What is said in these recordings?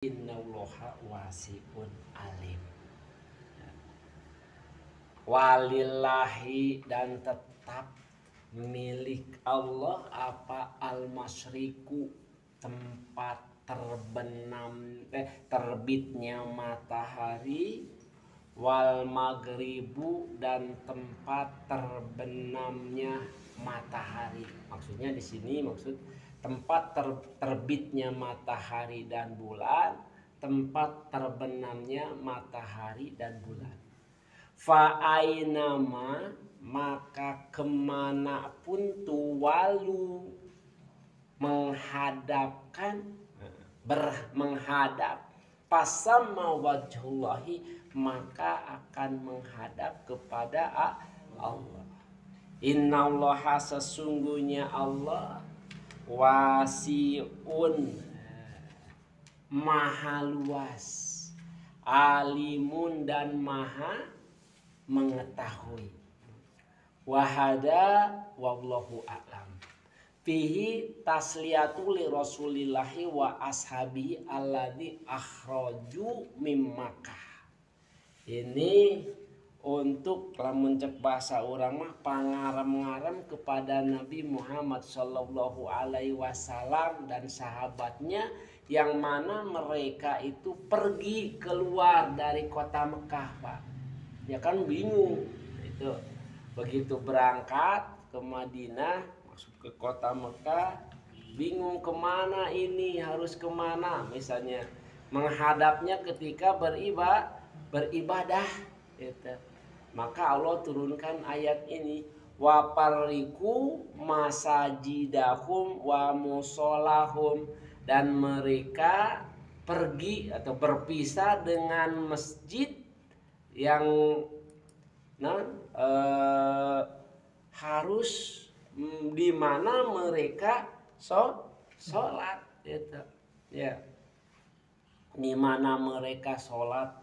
Innallaha wasi'un alim. Walillahi dan tetap milik Allah apa al-masyriku tempat terbitnya matahari, wal maghribu dan tempat terbenamnya matahari. Maksudnya di sini tempat terbitnya matahari dan bulan, tempat terbenamnya matahari dan bulan. Fa'ainama maka kemanapun tuwalu menghadap pasama wajhullahi maka akan menghadap kepada Allah. Innallaha sesungguhnya Allah wasi'un maha luas, alimun dan maha mengetahui. Wahada wallahu a'lam. Fihi tasliyatu li rasulillahi wa ashabi alladzi akhraju mim Makkah. Ini untuk lamun cek bahasa urang mah pangarem-ngarem kepada Nabi Muhammad sallallahu alaihi wasallam dan sahabatnya yang mana mereka itu pergi keluar dari kota Mekah, Pak. Ya kan bingung itu. Begitu berangkat ke Madinah, masuk ke kota Mekah, bingung kemana ini, harus kemana. Misalnya menghadapnya ketika beribadah gitu. Maka Allah turunkan ayat ini, wa parriku masajidahum wa musolahum, dan mereka pergi atau berpisah dengan masjid yang harus di mana mereka sholat gitu. Ya, di mana mereka sholat.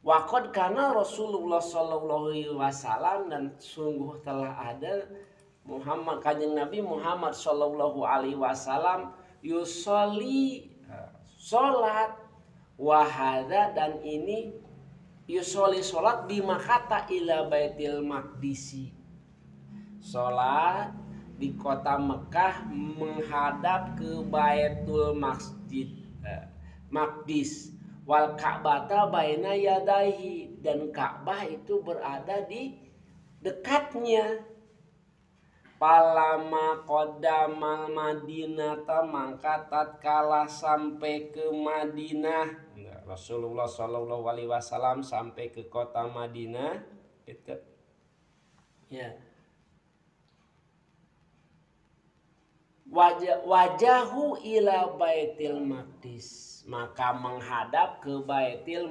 Waqad kana Rasulullah sallallahu alaihi wasallam, dan sungguh telah ada Kanjeng Nabi Muhammad sallallahu alaihi wasallam yusolli salat, wahada dan ini yusolli salat bimakata ila Baitil Maqdisi, salat di kota Mekah menghadap ke Baitul Maqdis. Wal Ka'bata baina yadaihi, dan Ka'bah itu berada di dekatnya. Palama qodamal Madinata, maka tatkala sampai ke Madinah, Rasulullah sallallahu alaihi wasallam sampai ke kota Madinah itu ya. Wajahu ila Baitil Maqdis, maka menghadap ke Baitil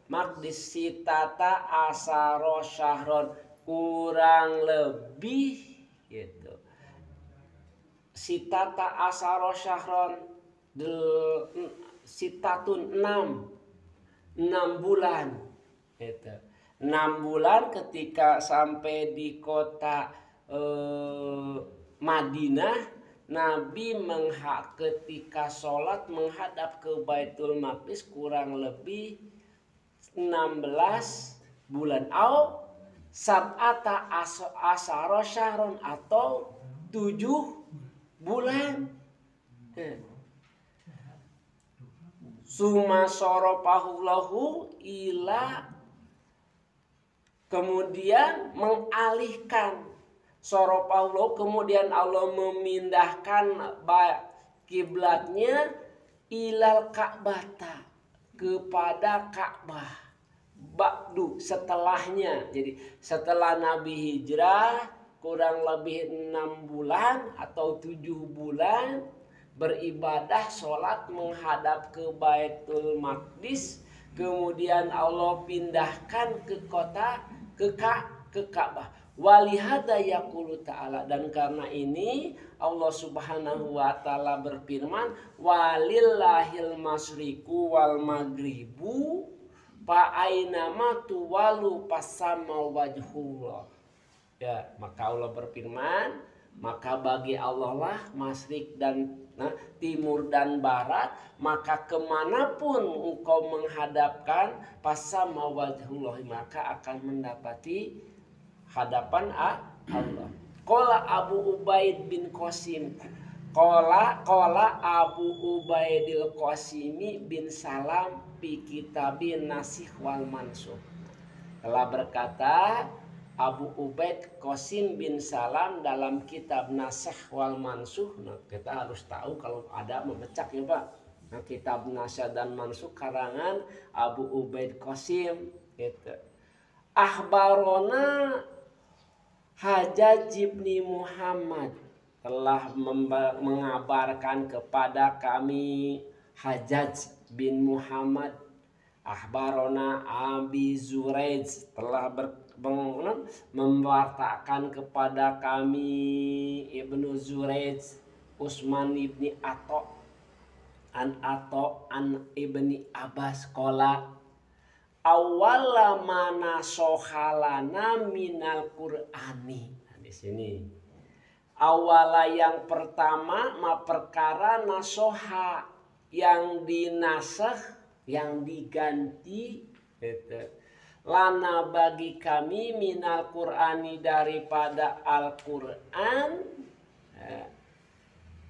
Maqdis sitata asaro syahron, kurang lebih gitu. Sitata asaro syahron, sitatun 6 bulan gitu. 6 bulan ketika sampai di kota Madinah, Nabi ketika sholat menghadap ke Baitul Maqdis kurang lebih 16 bulan au sab'ata asaro syahron, atau 7 bulan. Suma soropahulahu ila, kemudian mengalihkan Soropaulo, kemudian Allah memindahkan kiblatnya ilal Ka'bata, kepada Ka'bah. Ba'du, setelahnya. Jadi setelah Nabi hijrah kurang lebih 6 bulan atau 7 bulan beribadah sholat menghadap ke Baitul Maqdis, kemudian Allah pindahkan ke kota ke Ka'bah. Walihada yaqulu ta'ala, dan karena ini Allah subhanahu wa ta'ala berfirman, walillahil masyriku wal maghribu fa'ainama tuwalu pasama wajhullah. Ya, maka Allah berfirman, maka bagi Allah lah masyrik dan nah, timur dan barat, maka kemanapun engkau menghadapkan pasama wajhullah, maka akan mendapati hadapan Allah. Qala Abu Ubaid bin Qasim, Qala Abu Ubaidil Qasimi bin Salam fi kitabin Nasikh wal Mansukh. Telah berkata Abu Ubaid Qasim bin Salam dalam kitab Nasikh wal Mansukh. Nah, kita harus tahu kalau ada memecak ya Pak. Nah, kitab Nasikh dan Mansukh karangan Abu Ubaid Qasim gitu. Akhbarona Hajjaj bin Muhammad, telah mengabarkan kepada kami Hajjaj bin Muhammad. Akhbarona Abi Zuraij, telah memwartakan kepada kami Ibnu Zuraij Utsman ibni Ato an ibni Abbas qala awwala mana sohalana minal Qur'ani. Nah, di sini awala yang pertama ma perkara nasoha yang dinasakh, yang diganti gitu. Lana bagi kami minal Qur'ani daripada Al-Qur'an,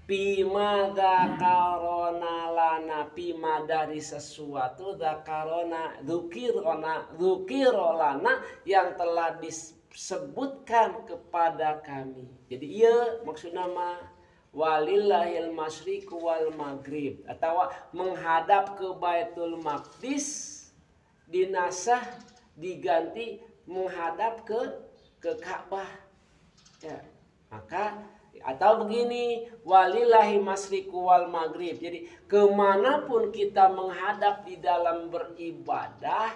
pima dzakarona lana, pima dari sesuatu, dzakarona dzukirolana yang telah disebutkan kepada kami. Jadi iya maksudnya mah walillahil masyriq wal maghrib, atau menghadap ke Baitul Maqdis dinasah diganti menghadap ke Ka'bah ya. Maka atau begini, walillahi masyriqu wal maghrib. Jadi kemanapun kita menghadap di dalam beribadah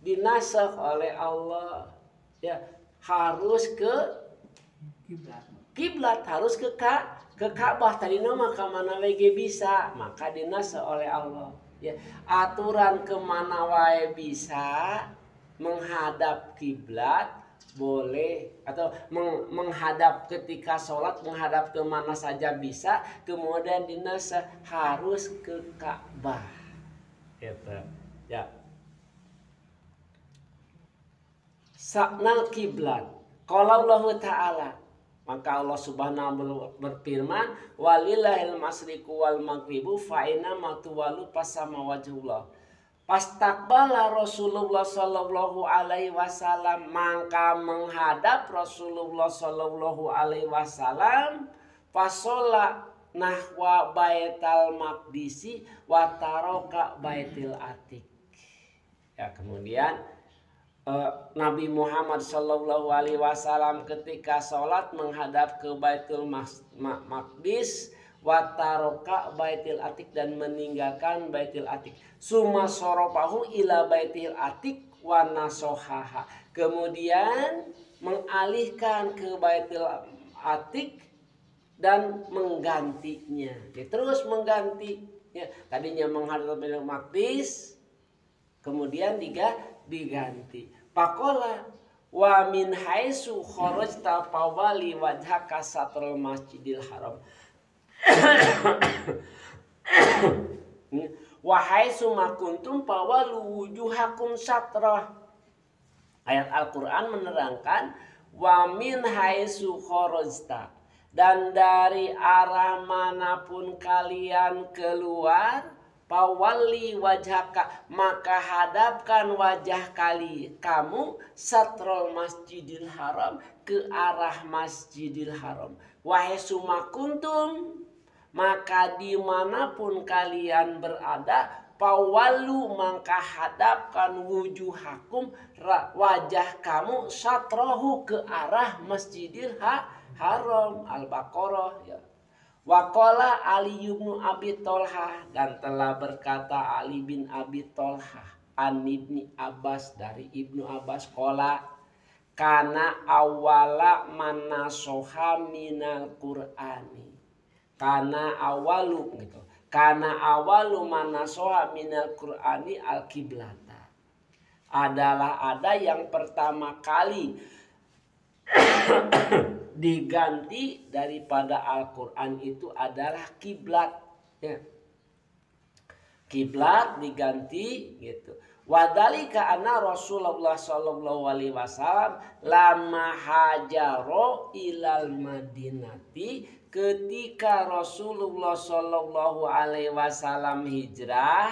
dinasakh oleh Allah ya, harus ke kiblat, harus ke Ka'bah. Tadi nama kemana lagi bisa, maka dinasakh oleh Allah ya. Aturan kemana wae bisa, menghadap kiblat boleh, atau menghadap ketika sholat, menghadap kemana saja bisa. Kemudian dinasakh harus ke Ka'bah gitu ya. Saknal kiblat qala Allah Ta'ala, maka Allah Subhanahu berfirman walillahil masyriqu wal maghribu fa inna ma tuwallu fasama wajhullah. Pastaqbala Rasulullah sallallahu alaihi wasallam, maka menghadap Rasulullah sallallahu alaihi wasallam, fasola nahwa baital maqdisi wa taraka baitil atiq ya. Kemudian Nabi Muhammad sallallahu alaihi wasallam ketika sholat menghadap ke Baitul Maqdis, wataroka baitil atik, dan meninggalkan baitil atik. Suma soropahu ila baitil atik wa nasohaha, kemudian mengalihkan ke baitil atik dan menggantinya. Dia terus mengganti ya. Tadinya menghadap baitil maqdis, kemudian diganti. Pakola wa min haitsu kharajta fawali wajhaka satrul masjidil haram. Wa haitsu ma kuntum fawalu wujuhakum satrah. Ayat Al-Qur'an menerangkan wa min haitsu kharajta, dan dari arah manapun kalian keluar, pawali wajhaka, maka hadapkan wajah kamu satrul masjidil haram, ke arah masjidil haram. Wahai sumakuntum, maka dimanapun kalian berada, pawalu, maka hadapkan wujuhakum, wajah kamu, satrohu, ke arah masjidil haram. Al-Baqarah ya. Waqala Ali bin Abi Thalhah, dan telah berkata Ali bin Abi Thalhah an Ibni Abbas, dari Ibnu Abbas, qala kana awala manasoha minal Qur'ani, kana awalu gitu, kana awalu manasoha minal Qur'ani al kiblata, adalah ada yang pertama kali diganti daripada Al-Qur'an itu adalah kiblat, ya. Kiblat diganti gitu. Wadalika anna Rasulullah sallallahu alaihi wasallam lama hajaro ilal Madinati, ketika Rasulullah sallallahu alaihi wasallam hijrah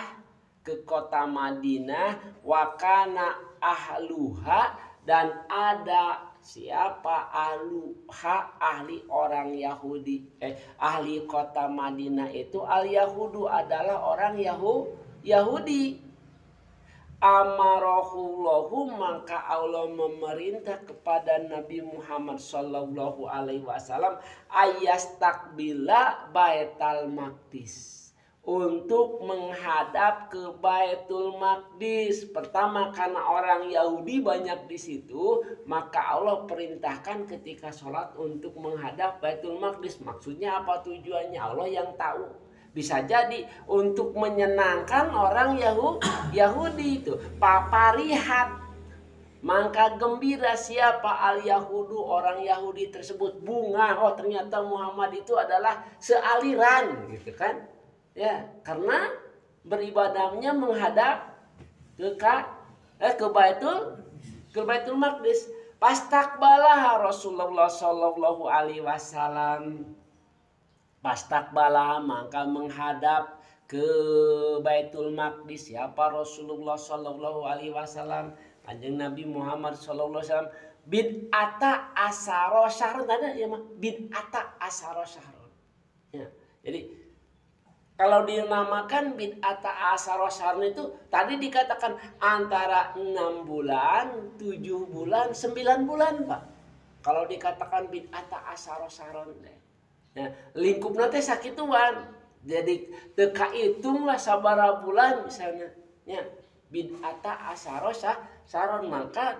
ke kota Madinah, wakana ahluha, dan ada siapa ahluha, ahli orang Yahudi, ahli kota Madinah itu al Yahudu, adalah orang Yahudi. Amarahullahu, maka Allah memerintah kepada Nabi Muhammad sallallahu alaihi wasallam ayastakbila Baitul Maqdis, untuk menghadap ke Baitul Maqdis. Pertama, karena orang Yahudi banyak di situ, maka Allah perintahkan ketika sholat untuk menghadap Baitul Maqdis. Maksudnya apa, tujuannya Allah yang tahu. Bisa jadi untuk menyenangkan orang Yahudi itu. Paparihat, maka gembira siapa al Yahudu, orang Yahudi tersebut. Bunga, oh ternyata Muhammad itu adalah sealiran gitu kan. Ya, karena beribadahnya menghadap ke Baitul Maqdis. Pastakbalah Rasulullah sallallahu alaihi wasallam. Pastakbalah, maka menghadap ke Baitul Maqdis siapa Rasulullah sallallahu alaihi wasallam, Kanjeng Nabi Muhammad sallallahu alaihi wasallam, bid'ata asaro syahrun. Ada ya mah bid'ata asaro syahrun. Ya. Jadi kalau dinamakan bid'ata asaro syahrun itu tadi dikatakan antara 6 bulan, 7 bulan, 9 bulan, Pak. Kalau dikatakan bid'ata asaro syahrun, ya, lingkup nanti sakituan, jadi teka hitunglah sabara bulan misalnya, ya, bid'ata asaro syahrun, maka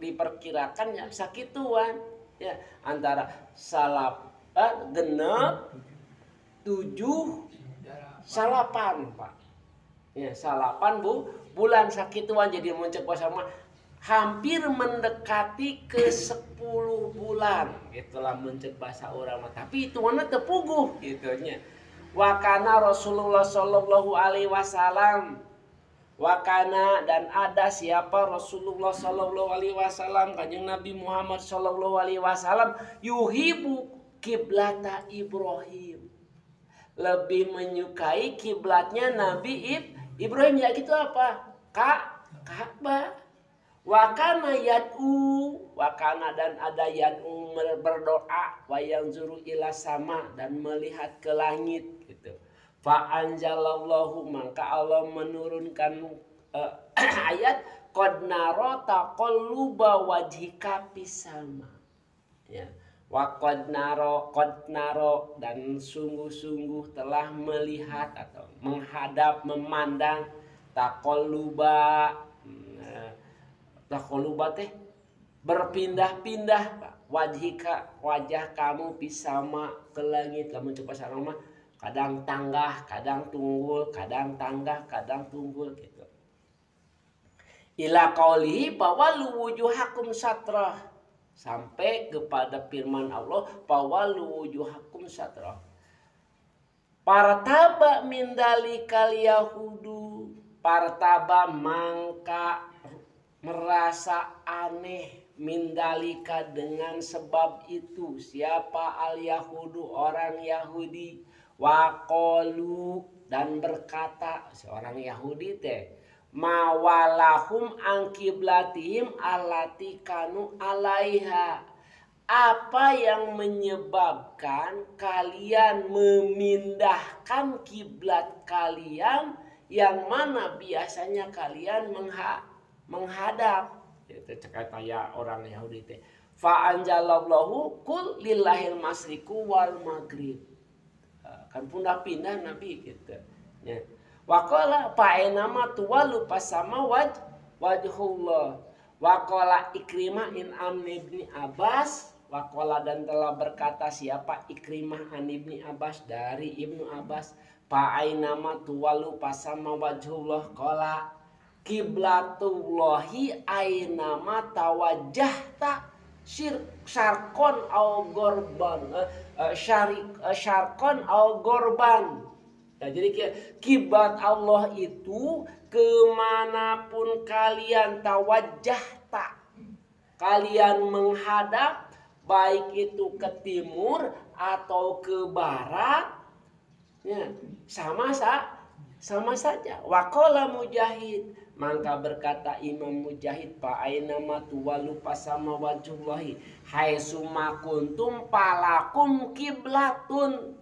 diperkirakan ya sakituan, ya, antara genep 7 salapan, Pak, ya, salapan bulan sakituan. Jadi mencoba sama hampir mendekati ke 10 bulan, itulah mencek bahasa orang. Tapi itu mana tepuguh gitunya. Wakana Rasulullah sallallahu alaihi wasallam, wakana, dan ada siapa Rasulullah sallallahu alaihi wasallam, Kanjeng Nabi Muhammad sallallahu alaihi wasallam, yuhibu kiblata Ibrahim, lebih menyukai kiblatnya Nabi Ibrahim, ya gitu apa? Ka'bah. Wakana yad'u, wakana, dan ada yad'u, berdoa, wayang zuru ila sama, dan melihat ke langit gitu. Fa'anjalallahu, maka Allah menurunkan ayat qad naro taqalluba wajhika pisama, ya. Wa qad naro, dan sungguh-sungguh telah melihat atau menghadap, memandang, taqalluba, teh berpindah-pindah, Pak. Wajhika, wajah kamu pisama, ke langit. Kamu coba sarama, kadang tanggah, kadang tunggul, kadang tanggah, kadang tunggul gitu. Ila qaulihi fawallu wujuhakum satrah, sampai kepada firman Allah fawallu wujuhakum satrah. Partaba min dalikal yahudu, partaba, mangka merasa aneh, mindalika, dengan sebab itu siapa al Yahudu, orang Yahudi, waqalu, dan berkata seorang Yahudi teh, mawalahum an kiblatihim allati kanu alaiha, apa yang menyebabkan kalian memindahkan kiblat kalian yang mana biasanya kalian menghadap. Itu kata ya orang Yahudi teh. Fa anjalallahu kul lillahil masriku wal maghrib. Kan pindah Nabi gitu. Ya. Wa qala fa enama tuwalu pasama wajhullah. Wa qala Ikrimah in amni ibni Abbas. Wa qala, dan telah berkata siapa Ikrimah an ibni Abbas, dari Ibnu Abbas, fa enama tuwalu pasama wajhullah qala kiblatullahi ainama tawajjahta syarkon au gorban, syarkon au gorban. Ya, jadi kiblat Allah itu kemanapun kalian tawajjah tak, kalian menghadap, baik itu ke timur atau ke barat, ya, sama saja. Waqala Mujahid, maka berkata Imam Mujahid, fa aina ma tuwallu fasama wajhullahi haitsuma kuntum palakum kiblatun.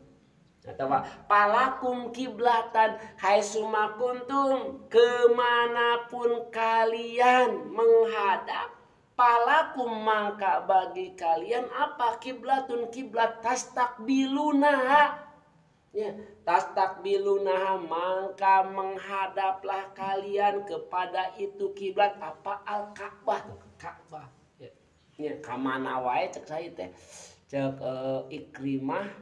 Atau palakum kiblatan haitsuma kuntum, kemanapun kalian menghadap, palakum mangka bagi kalian apa, kiblatun kiblat, tastakbilunaha, ya, tastakbilunaha mangka menghadaplah kalian kepada itu kiblat apa, al-Ka'bah, Ka'bah. Ya, kamana wae cek saya teh, cek Ikrimah,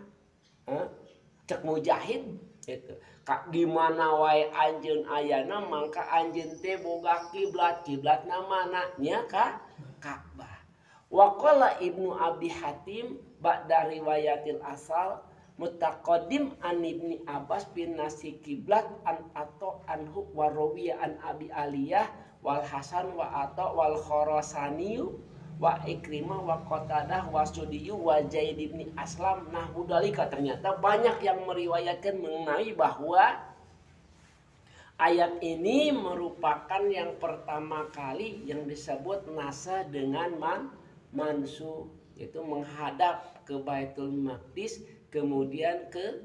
cek Mujahid itu. Kak di mana wae anjeun ayana mangka anjeun teh boga kiblat, kiblatna mana nya ka Ka'bah. Wa qala Ibnu Abi Hatim ba'da riwayatil asal mutaqaddim an Ibni Abbas bin nasi kiblat an ato anhu wa rawiya an Abi Aliyah wal Hasan wa ato wal Khorasani wa Ikrimah wa Qatadah wa Sudiyu wa Zaid bin Aslam. Nah budalika, ternyata banyak yang meriwayatkan mengenai bahwa ayat ini merupakan yang pertama kali yang disebut nasa dengan mansu, itu menghadap ke Baitul Maqdis kemudian ke